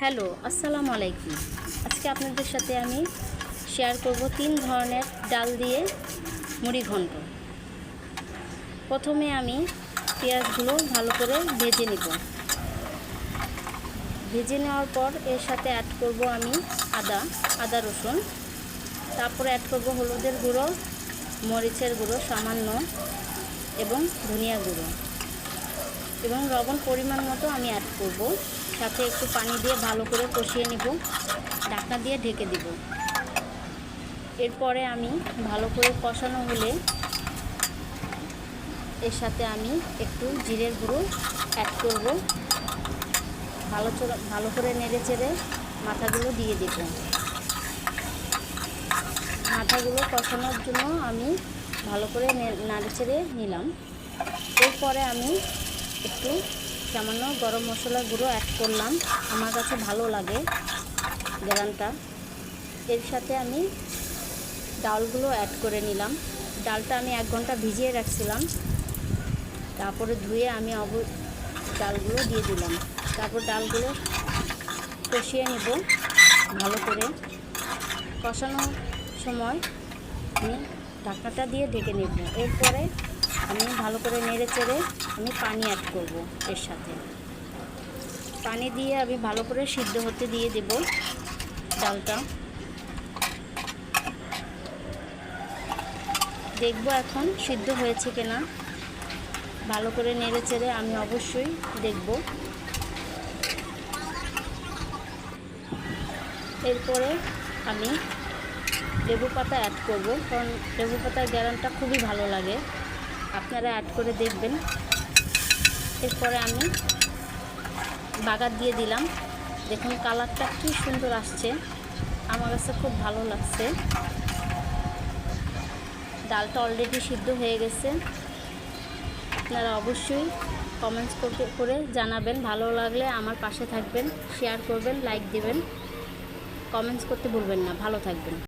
Hello, আসসালামু আলাইকুম। আজকে আপনাদের সাথে আমি শেয়ার করব 3 ধরনের ডাল দিয়ে মুড়ি ঘন্ট। প্রথমে আমি পেঁয়াজগুলো ভালো করে ভেজে নেব। ভেজে নেওয়ার পর এর সাথে অ্যাড করব আমি আদা রসুন। তারপরে অ্যাড করব হলুদের গুঁড়ো, মরিচের গুঁড়ো সামান্য এবং ধনিয়া গুঁড়ো এবং লবণ পরিমাণ মতো আমি অ্যাড করব। সাথে একটু পানি দিয়ে ভালো করে কষিয়ে নেব, ঢাকনা দিয়ে ঢেকে দেব। এরপরে আমি ভালো করে কষানো হলে এর সাথে আমি একটু জিরের গুঁড়ো অ্যাড করব। ভালো করে নেড়ে চেড়ে মাথাগুলো দিয়ে দেব। মাথাগুলো কষানোর জন্য আমি ভালো করে নেড়ে চেড়ে নিলাম। এরপরে আমি একটু সামান্য গরম মশলার গুঁড়ো অ্যাড করলাম, আমার কাছে ভালো লাগে গ্রানটা। এর সাথে আমি ডালগুলো অ্যাড করে নিলাম। ডালটা আমি 1 ঘন্টা ভিজিয়ে রাখছিলাম, তারপরে ধুয়ে আমি ডালগুলো দিয়ে দিলাম। তারপর ডালগুলো কষিয়ে নেব ভালো করে। কষানোর সময় আমি ঢাকনাটা দিয়ে ঢেকে নেব। এরপরে আমি ভালো করে নেড়ে চেড়ে আমি পানি অ্যাড করব। এর সাথে পানি দিয়ে আমি ভালো করে সিদ্ধ হতে দিয়ে দেব ডালটা। দেখব এখন সিদ্ধ হয়েছে কিনা। ভালো করে নেড়ে চেড়ে আমি অবশ্যই দেখব। এরপরে আমি লেবু পাতা অ্যাড করব, কারণ লেবু পাতার গ্রানটা খুবই ভালো লাগে, আপনারা অ্যাড করে দেখবেন। এরপরে আমি বাগার দিয়ে দিলাম। দেখুন কালারটা কি সুন্দর আসছে, আমার কাছে খুব ভালো লাগছে। ডালটা অলরেডি সিদ্ধ হয়ে গেছে। আপনারা অবশ্যই কমেন্টস করে জানাবেন। ভালো লাগলে আমার পাশে থাকবেন, শেয়ার করবেন, লাইক দিবেন, কমেন্টস করতে ভুলবেন না। ভালো থাকবেন।